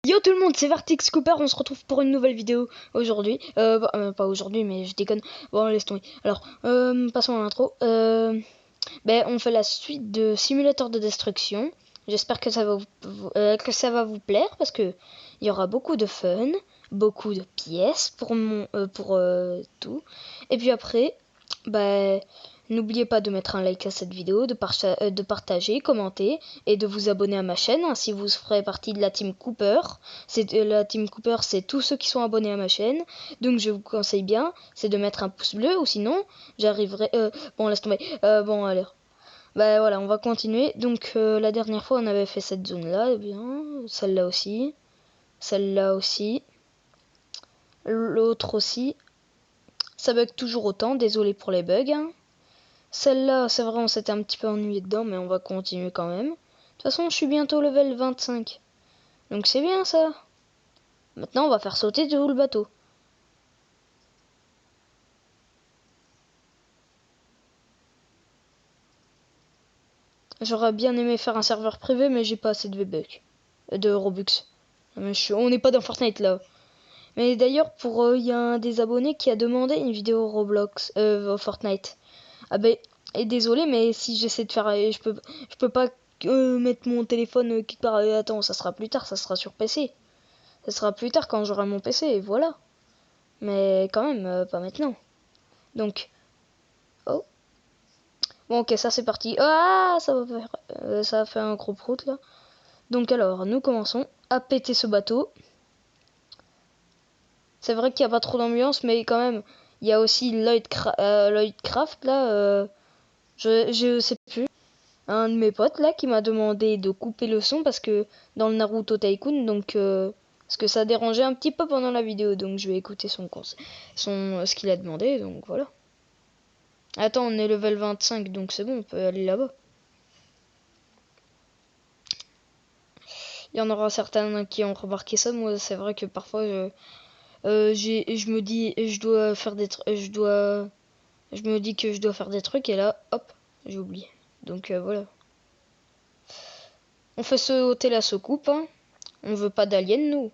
Yo tout le monde, c'est Vertix Cooper, on se retrouve pour une nouvelle vidéo aujourd'hui. Pas aujourd'hui, mais je déconne. Bon, laisse tomber. Alors, passons à l'intro. On fait la suite de Simulator de Destruction. J'espère que ça va vous plaire parce que il y aura beaucoup de fun, beaucoup de pièces pour tout. Et puis après, bah, n'oubliez pas de mettre un like à cette vidéo, de partager, commenter et de vous abonner à ma chaîne. Ainsi vous ferez partie de la Team Cooper. La Team Cooper, c'est tous ceux qui sont abonnés à ma chaîne. Donc je vous conseille bien, c'est de mettre un pouce bleu ou sinon j'arriverai... bon, laisse tomber. Bon, allez. Bah voilà, on va continuer. Donc la dernière fois, on avait fait cette zone-là, eh bien, celle-là aussi, l'autre aussi. Ça bug toujours autant, désolé pour les bugs. Hein. Celle-là, c'est vrai, on s'était un petit peu ennuyé dedans, mais on va continuer quand même. De toute façon, je suis bientôt level 25. Donc c'est bien ça. Maintenant, on va faire sauter tout le bateau. J'aurais bien aimé faire un serveur privé, mais j'ai pas assez de VBucks. De Robux. On n'est pas dans Fortnite là. Mais d'ailleurs, il y a un des abonnés qui a demandé une vidéo Roblox, Fortnite. Ah ben, et désolé, mais si j'essaie de faire, je peux pas mettre mon téléphone quelque part. Attends, ça sera plus tard, ça sera sur PC. Ça sera plus tard quand j'aurai mon PC, et voilà. Mais quand même, pas maintenant. Donc, oh. Bon, ok, ça c'est parti. Ah, ça va faire un gros prout là. Donc alors, nous commençons à péter ce bateau. C'est vrai qu'il n'y a pas trop d'ambiance, mais quand même, il y a aussi Lloydcraft là. Je sais plus. Un de mes potes là qui m'a demandé de couper le son parce que dans le Naruto Tycoon, donc parce que ça dérangeait un petit peu pendant la vidéo, donc je vais écouter ce qu'il a demandé, donc voilà. Attends, on est level 25, donc c'est bon, on peut aller là-bas. Il y en aura certains qui ont remarqué ça. Moi, c'est vrai que parfois, je me dis, je dois faire je me dis que je dois faire des trucs et là, hop, j'ai oublié. Donc voilà. On fait sauter la soucoupe. Hein. On veut pas d'aliens, nous.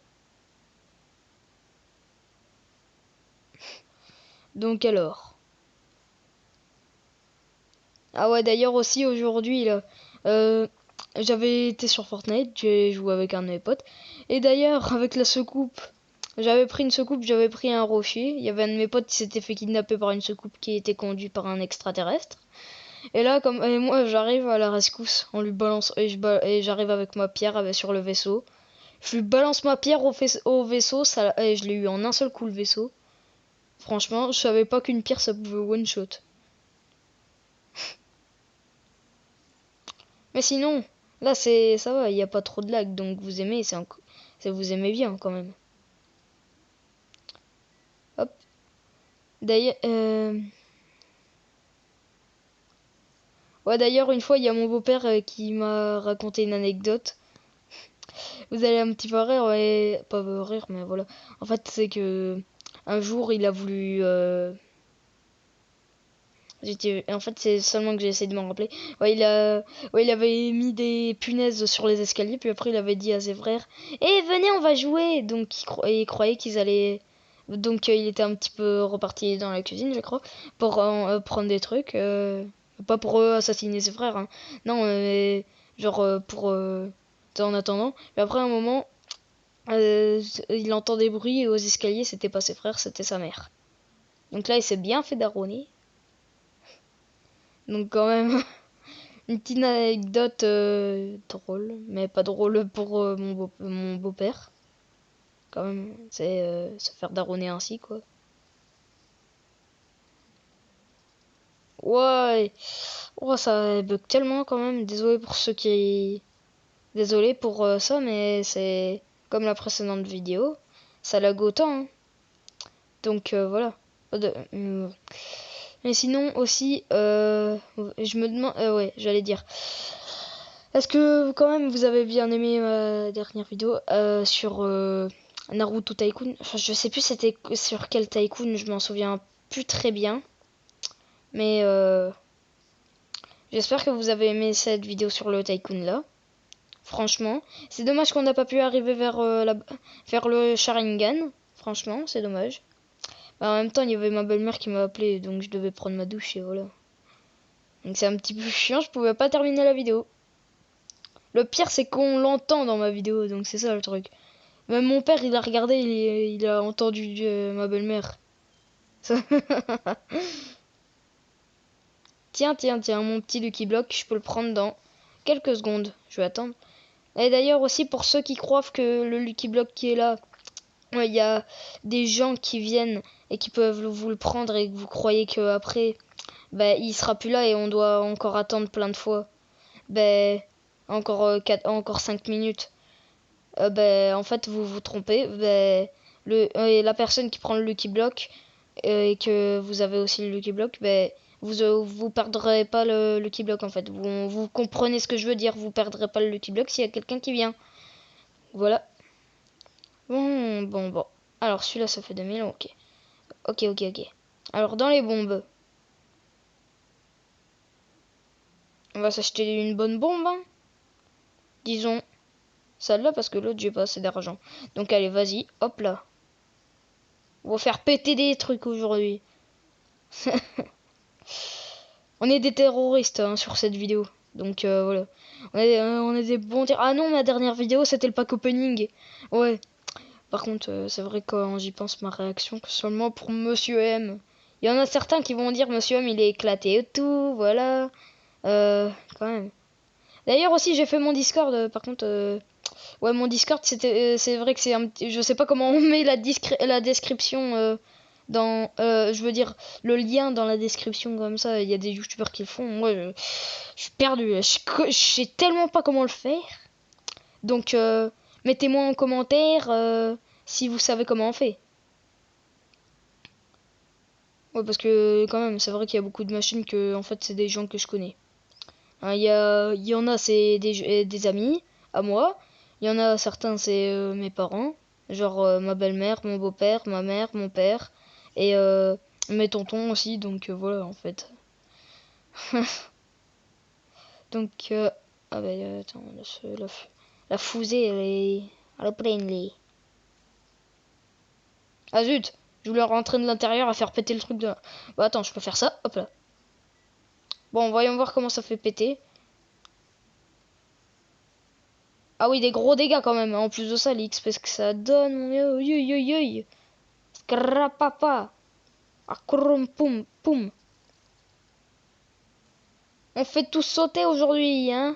Donc alors. Ah ouais, d'ailleurs aussi aujourd'hui là, j'avais été sur Fortnite, j'ai joué avec un de mes potes. Et d'ailleurs avec la secoupe, j'avais pris une secoupe, j'avais pris un rocher. Il y avait un de mes potes qui s'était fait kidnapper par une secoupe qui était conduite par un extraterrestre. Et là, et moi j'arrive à la rescousse, on lui balance et j'arrive avec ma pierre sur le vaisseau. Je lui balance ma pierre au vaisseau, et je l'ai eu en un seul coup le vaisseau. Franchement, je savais pas qu'une pierre ça pouvait one shot. Mais sinon, là ça va, il n'y a pas trop de lag, donc vous aimez, vous aimez bien quand même. Hop. D'ailleurs, ouais, d'ailleurs une fois il y a mon beau-père qui m'a raconté une anecdote. Vous allez un petit peu rire, ouais, pas rire, mais voilà. En fait, c'est que un jour il a voulu. En fait, c'est seulement que j'ai essayé de m'en rappeler. Ouais, il avait mis des punaises sur les escaliers, puis après il avait dit à ses frères, eh, venez, on va jouer. Donc il croyait qu'ils allaient. Donc il était un petit peu reparti dans la cuisine, je crois, pour prendre des trucs. Pas pour assassiner ses frères, hein. Non, genre pour en attendant. Mais après un moment, il entend des bruits aux escaliers. C'était pas ses frères, c'était sa mère. Donc là, il s'est bien fait daronner. Donc quand même. Une petite anecdote drôle, mais pas drôle pour mon beau-père. Quand même, c'est se faire daronner ainsi, quoi. Ouais, oh, ça bug tellement quand même. Désolé pour ceux qui... Désolé pour ça, mais c'est comme la précédente vidéo. Ça lag autant. Hein. Donc voilà. Mais sinon aussi, je me demande... ouais, j'allais dire... Est-ce que quand même vous avez bien aimé ma dernière vidéo sur Naruto Tycoon? Enfin, je sais plus c'était sur quel Tycoon, je m'en souviens plus très bien. Mais j'espère que vous avez aimé cette vidéo sur le Tycoon là. Franchement, c'est dommage qu'on n'a pas pu arriver vers le Sharingan. Franchement, c'est dommage. Bah, en même temps, il y avait ma belle-mère qui m'a appelé, donc je devais prendre ma douche et voilà. Donc c'est un petit peu chiant, je pouvais pas terminer la vidéo. Le pire, c'est qu'on l'entend dans ma vidéo, donc c'est ça le truc. Même mon père, il a regardé, il a entendu ma belle-mère. Tiens, tiens, tiens, mon petit Lucky Block, je peux le prendre dans quelques secondes. Je vais attendre. Et d'ailleurs aussi, pour ceux qui croient que le Lucky Block qui est là, il y a des gens qui viennent et qui peuvent vous le prendre et que vous croyez qu'après, bah, il sera plus là et on doit encore attendre plein de fois. Ben, encore 5 minutes. En fait, vous vous trompez. La personne qui prend le Lucky Block et que vous avez aussi le Lucky Block, vous perdrez pas le Lucky Block en fait. Vous comprenez ce que je veux dire. Vous perdrez pas le Lucky Block s'il y a quelqu'un qui vient. Voilà. Bon. Alors celui-là, ça fait 2000. Ok. Ok. Alors dans les bombes, on va s'acheter une bonne bombe. Hein. Disons celle-là parce que l'autre, j'ai pas assez d'argent. Donc allez, vas-y. Hop là. On va faire péter des trucs aujourd'hui. On est des terroristes hein, sur cette vidéo. Donc voilà. On est des bons Ah non, ma dernière vidéo, c'était le pack opening. Ouais. Par contre, c'est vrai que quand j'y pense, ma réaction, que seulement pour Monsieur M. Il y en a certains qui vont dire Monsieur M, il est éclaté et tout. Voilà. Quand même. D'ailleurs aussi, j'ai fait mon Discord. Par contre, ouais, mon Discord, c'est vrai que c'est un petit... Je sais pas comment on met la description je veux dire, le lien dans la description comme ça. Il y a des youtubeurs qui le font. Moi, je suis perdu. Je sais tellement pas comment le faire. Donc, mettez-moi en commentaire si vous savez comment on fait. Ouais, parce que quand même, c'est vrai qu'il y a beaucoup de machines que, en fait, c'est des gens que je connais. Hein, il y en a, c'est des amis à moi. Il y en a certains, c'est mes parents. Genre ma belle-mère, mon beau-père, ma mère, mon père. Et mes tontons aussi. Donc voilà, en fait. Donc, ah attends, la fusée, elle est pleine, les... Ah zut, je voulais rentrer de l'intérieur à faire péter le truc de... Bah attends, je peux faire ça, hop là. Bon, voyons voir comment ça fait péter. Ah oui, des gros dégâts quand même. En plus de ça, l'XP que ça donne, mon dieu. Yoyoyoy. Scrapapa. Akrum poum poum. On fait tous sauter aujourd'hui, hein.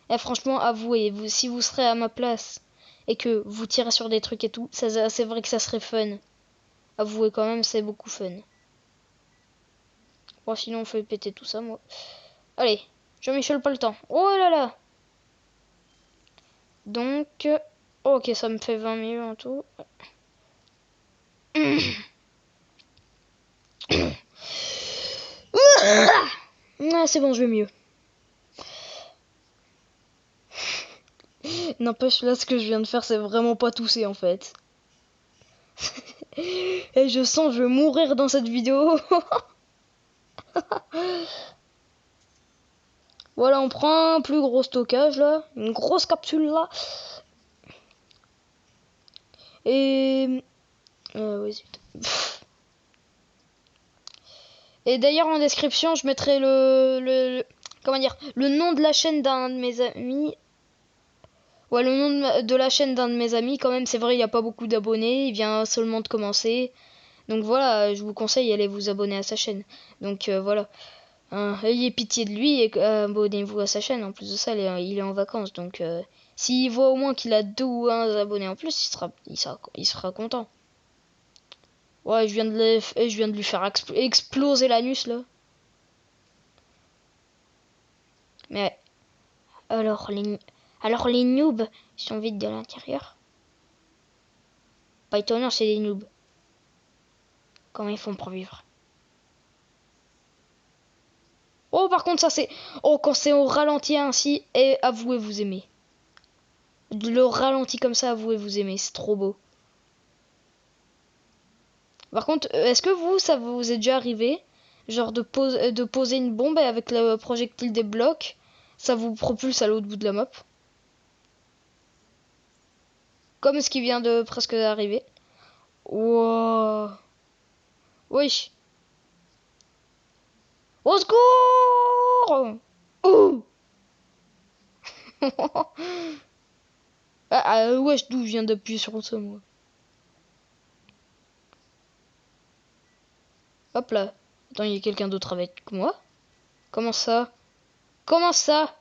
Et franchement, avouez, si vous serez à ma place et que vous tirez sur des trucs et tout, c'est vrai que ça serait fun. Avouez quand même, c'est beaucoup fun. Bon, sinon on fait péter tout ça, moi. Allez, Jean-Michel, pas le temps. Oh là là. Donc, ok, ça me fait 20 000 en tout. Ah, c'est bon, je vais mieux. N'empêche, là, ce que je viens de faire, c'est vraiment pas tousser, en fait. Et je sens que je vais mourir dans cette vidéo. Voilà, on prend un plus gros stockage, là. Une grosse capsule, là. Et... ouais, zut. Et d'ailleurs, en description, je mettrai comment dire, le nom de la chaîne d'un de mes amis. Ouais, le nom de la chaîne d'un de mes amis, quand même, c'est vrai, il n'y a pas beaucoup d'abonnés, il vient seulement de commencer. Donc voilà, je vous conseille, allez vous abonner à sa chaîne. Donc voilà, ayez pitié de lui et abonnez-vous à sa chaîne. En plus de ça, il est en vacances, donc s'il voit au moins qu'il a 2 ou 1 abonnés en plus, il sera content. Ouais, je viens de lui faire exploser l'anus, là. Mais alors les noobs sont vides de l'intérieur. Pas étonnant, c'est des noobs. Comment ils font pour vivre? Oh, par contre, ça c'est... Oh, quand c'est au ralenti ainsi, et avouez vous aimez. Le ralenti comme ça, avouez vous aimez, c'est trop beau. Par contre, est-ce que ça vous est déjà arrivé, genre de poser une bombe avec le projectile des blocs, ça vous propulse à l'autre bout de la map. Comme ce qui vient de presque d'arriver. Wow. Wesh. Au secours! Ouh. Wesh, d'où je viens d'appuyer sur ça, moi. Hop là. Attends, il y a quelqu'un d'autre avec moi? Comment ça? Comment ça?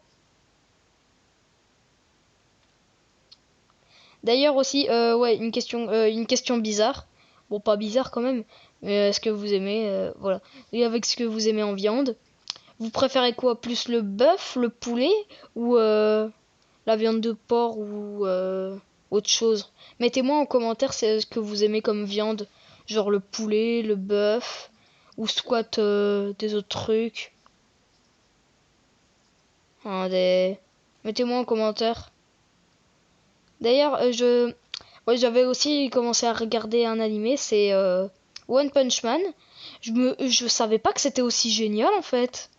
D'ailleurs aussi, ouais, une question bizarre. Bon, pas bizarre quand même. Mais est-ce que vous aimez, voilà. Et avec ce que vous aimez en viande, vous préférez quoi? Plus le bœuf, le poulet ou la viande de porc ou autre chose? Mettez-moi en commentaire ce que vous aimez comme viande. Genre le poulet, le bœuf ou soit des autres trucs. Hein, Mettez-moi en commentaire. D'ailleurs, ouais, j'avais aussi commencé à regarder un animé, c'est One Punch Man. Je savais pas que c'était aussi génial en fait.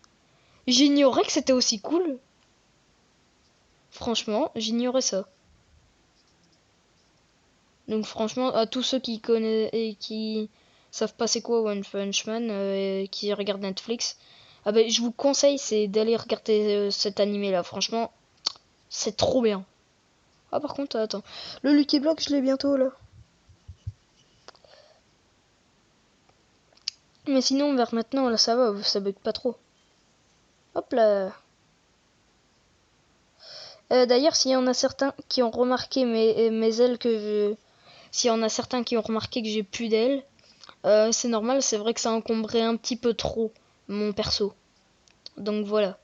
J'ignorais que c'était aussi cool. Franchement, j'ignorais ça. Donc franchement, à tous ceux qui connaissent et qui savent pas c'est quoi One Punch Man et qui regardent Netflix, ah ben, je vous conseille c'est d'aller regarder cet animé là. Franchement, c'est trop bien. Ah par contre, attends, le Lucky Block, je l'ai bientôt là. Mais sinon, vers maintenant, là, ça va, ça bug pas trop. Hop là. D'ailleurs, s'il y en a certains qui ont remarqué mes ailes S'il y en a certains qui ont remarqué que j'ai plus d'ailes, c'est normal, c'est vrai que ça encombrait un petit peu trop mon perso. Donc voilà.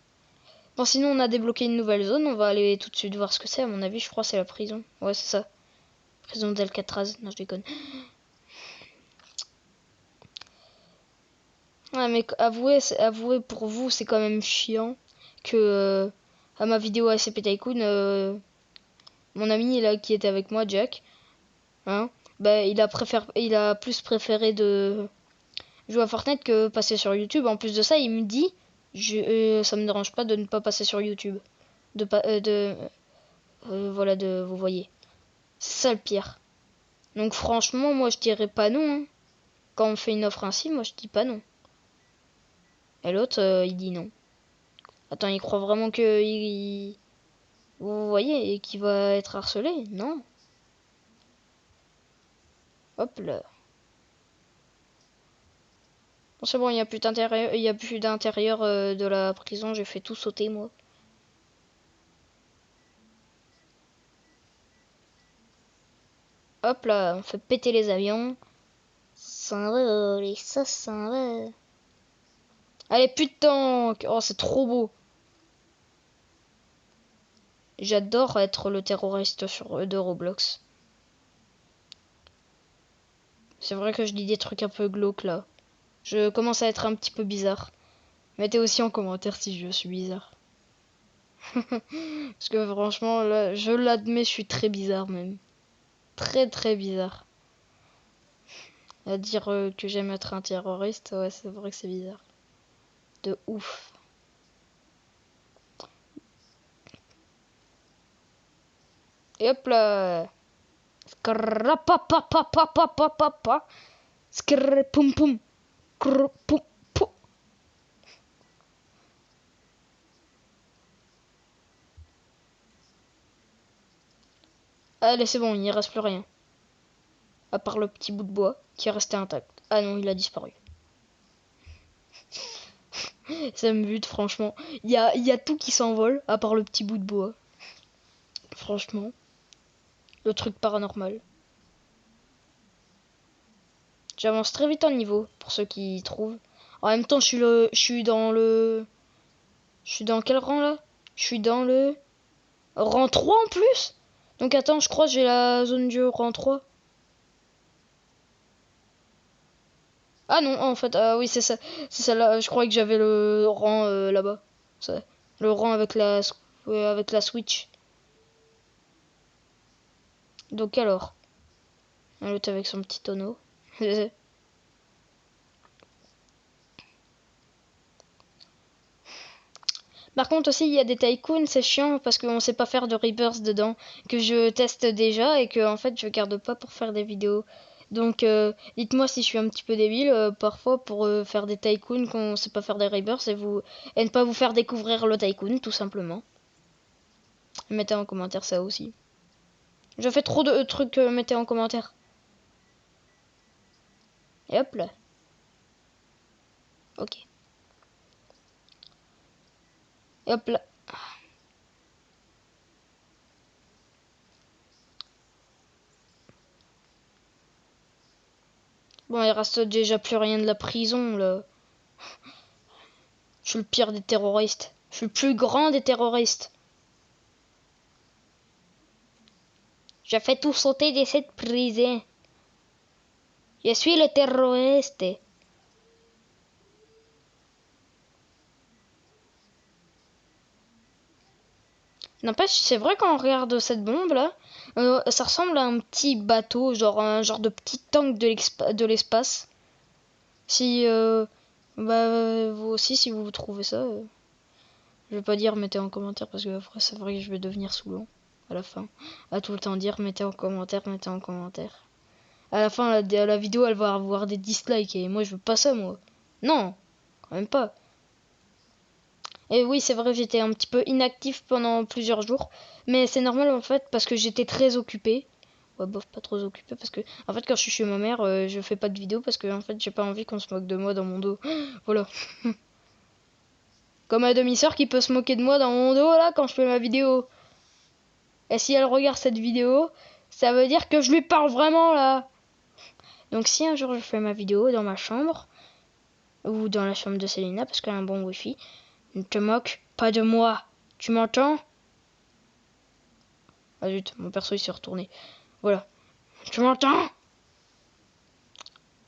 Bon, sinon, on a débloqué une nouvelle zone, on va aller tout de suite voir ce que c'est, à mon avis, je crois que c'est la prison. Ouais, c'est ça. Prison d'Alcatraz, non, je déconne. Ouais, mais avouez pour vous, c'est quand même chiant que à ma vidéo ACP Tycoon, mon ami là qui était avec moi, Jack, hein, bah il a plus préféré de jouer à Fortnite que passer sur YouTube. En plus de ça, il me dit, ça me dérange pas de ne pas passer sur YouTube, de pas, voilà, vous voyez, c'est ça le pire. Donc franchement, moi je dirais pas non. Hein. Quand on fait une offre ainsi, moi je dis pas non. Et l'autre, il dit non. Attends, il croit vraiment que vous voyez, et qu'il va être harcelé? Non. Hop là. Bon, c'est bon, il n'y a plus d'intérieur, de la prison, j'ai fait tout sauter moi. Hop là, on fait péter les avions. S'envole, et ça s'envole. Allez, plus de tank. Oh, c'est trop beau. J'adore être le terroriste de Roblox. C'est vrai que je dis des trucs un peu glauques là. Je commence à être un petit peu bizarre. Mettez aussi en commentaire si je suis bizarre. Parce que franchement, là, je l'admets, je suis très bizarre même. Très très bizarre. À dire que j'aime être un terroriste, ouais, c'est vrai que c'est bizarre. De ouf. Et hop là. Skrapapapapapapapapa. Skrapum pum. Krupum pum. Allez, c'est bon, il n'y reste plus rien. À part le petit bout de bois qui est resté intact. Ah non, il a disparu. Ça me bute, franchement. Il y a tout qui s'envole, à part le petit bout de bois. Franchement. Le truc paranormal. J'avance très vite en niveau, pour ceux qui trouvent. En même temps, je suis dans le... Je suis dans quel rang, là? Je suis dans le... Rang 3 en plus? Donc attends, je crois que j'ai la zone du rang 3. Ah non, en fait, ah oui, c'est ça. C'est ça là. Je croyais que j'avais le rang là-bas. Le rang avec la Switch. Donc alors, l'autre avec son petit tonneau. Par contre aussi il y a des tycoons, c'est chiant parce qu'on sait pas faire de rebirth dedans, que je teste déjà et que en fait je garde pas pour faire des vidéos. Donc dites-moi si je suis un petit peu débile parfois pour faire des tycoons qu'on sait pas faire des rebirths et ne pas vous faire découvrir le tycoon tout simplement. Mettez en commentaire ça aussi. Je fais trop de trucs, mettez en commentaire. Et hop là. Ok. Et hop là. Bon, il reste déjà plus rien de la prison là. Je suis le pire des terroristes. Je suis le plus grand des terroristes. Je fais tout sauter de cette prison. Je suis le terroriste. N'empêche, c'est vrai quand on regarde cette bombe là, ça ressemble à un petit bateau, genre un genre de petit tank de l'espace. Si bah vous aussi si vous trouvez ça, je vais pas dire mettez en commentaire parce que après c'est vrai que je vais devenir saoulant à la fin. À tout le temps dire mettez en commentaire, mettez en commentaire. À la fin la vidéo elle va avoir des dislikes et moi je veux pas ça moi. Non, quand même pas. Et oui, c'est vrai, j'étais un petit peu inactif pendant plusieurs jours. Mais c'est normal en fait parce que j'étais très occupé. Ouais, bof, pas trop occupé parce que en fait quand je suis chez ma mère, je fais pas de vidéo parce que en fait j'ai pas envie qu'on se moque de moi dans mon dos. Voilà. Comme ma demi-sœur qui peut se moquer de moi dans mon dos là quand je fais ma vidéo. Et si elle regarde cette vidéo, ça veut dire que je lui parle vraiment là. Donc si un jour je fais ma vidéo dans ma chambre ou dans la chambre de Célina parce qu'elle a un bon wifi, ne te moque pas de moi. Tu m'entends? Ah zut, mon perso il s'est retourné. Voilà. Tu m'entends?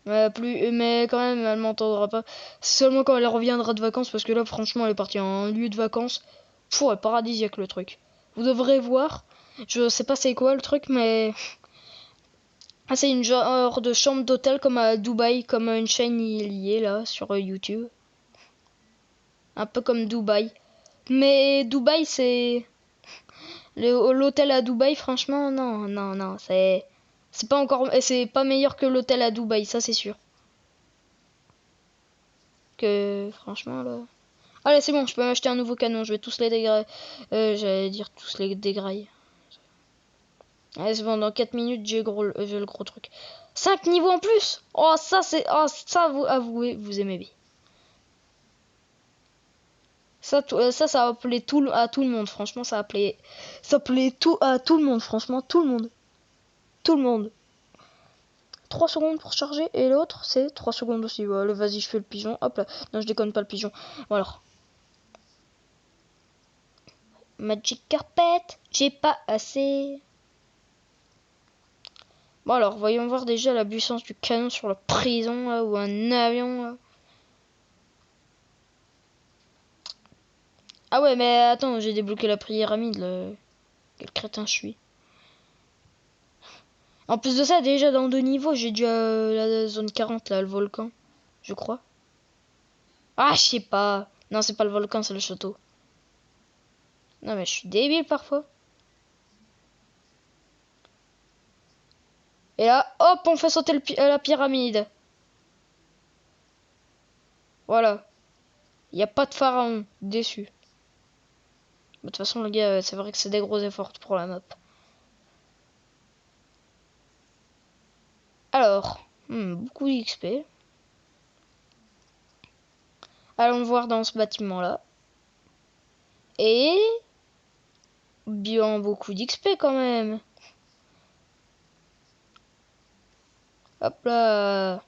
Mais quand même, elle m'entendra pas. Seulement quand elle reviendra de vacances, parce que là, franchement, elle est partie en un lieu de vacances. Pfff, paradisiaque le truc. Vous devrez voir. Je sais pas c'est quoi le truc, mais ah, c'est une genre de chambre d'hôtel comme à Dubaï, comme une chaîne y est là sur YouTube. Un peu comme Dubaï. Mais Dubaï, c'est l'hôtel à Dubaï. Franchement, non, non, non, c'est pas encore, c'est pas meilleur que l'hôtel à Dubaï, ça c'est sûr. Que franchement là. Allez, c'est bon, je peux m'acheter un nouveau canon, je vais tous les dégrailler. J'allais dire tous les dégrailler. Allez, c'est bon, dans 4 minutes, j'ai le gros truc. 5 niveaux en plus. Oh, ça, c'est... Oh, ça, vous avouez, vous aimez bien. Ça a appelé à tout le monde, franchement, ça plaît à tout le monde, franchement, tout le monde. Tout le monde. 3 secondes pour charger, et l'autre, c'est 3 secondes aussi. Voilà, vas-y, je fais le pigeon, hop là. Non, je déconne pas le pigeon. Voilà. Magic Carpet, j'ai pas assez. Bon alors, voyons voir déjà la puissance du canon sur la prison, là, ou un avion, là. Ah ouais, mais attends, j'ai débloqué la pyramide, là. Quel crétin je suis. En plus de ça, déjà dans 2 niveaux, j'ai déjà la zone 40, là, le volcan, je crois. Ah, je sais pas. Non, c'est pas le volcan, c'est le château. Non, mais je suis débile parfois. Et là, hop, on fait sauter la pyramide. Voilà. Il n'y a pas de pharaon. Déçu. De toute façon, les gars, c'est vrai que c'est des gros efforts pour la map. Alors, beaucoup d'XP. Allons voir dans ce bâtiment-là. Et bien beaucoup d'XP quand même. Hop là.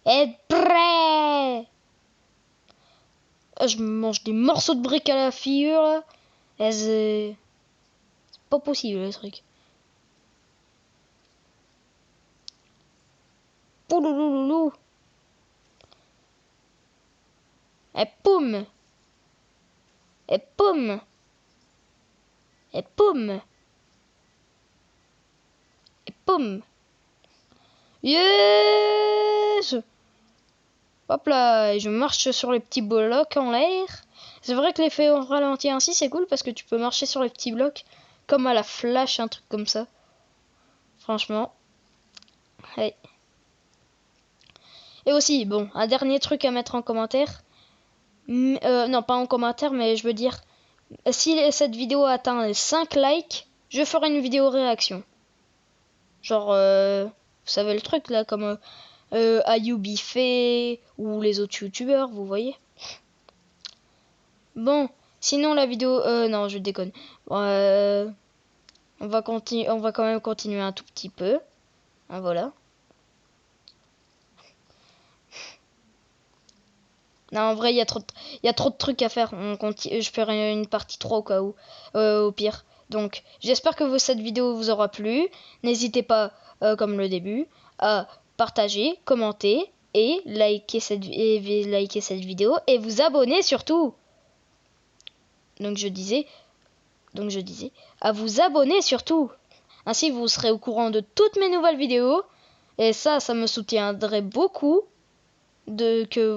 Être prêt. Ah, je mange des morceaux de briques à la figure là. C'est pas possible le truc. Poulouloulou. Et poum. Et poum. Et poum. Et poum. Yes. Hop là, et je marche sur les petits blocs en l'air. C'est vrai que l'effet au ralenti ainsi, c'est cool parce que tu peux marcher sur les petits blocs comme à la Flash, un truc comme ça. Franchement. Ouais. Et aussi, bon, un dernier truc à mettre en commentaire. Non, pas en commentaire, mais je veux dire, si cette vidéo atteint les 5 likes, je ferai une vidéo réaction. Genre, vous savez le truc là, comme Ayubi fait ou les autres youtubeurs, vous voyez. Bon, sinon la vidéo, non, je déconne. On va quand même continuer un tout petit peu. Ah, voilà. Non, en vrai, il y a trop de trucs à faire. Je ferai une partie 3 au cas où, au pire. Donc, j'espère que cette vidéo vous aura plu. N'hésitez pas, comme le début, à partager, commenter et liker cette vidéo et vous abonner surtout. Donc je disais, à vous abonner surtout. Ainsi, vous serez au courant de toutes mes nouvelles vidéos. Et ça me soutiendrait beaucoup que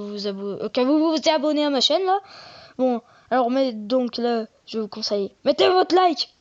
vous vous abonnez à ma chaîne là. Bon, alors mais donc là, je vous conseille, mettez votre like.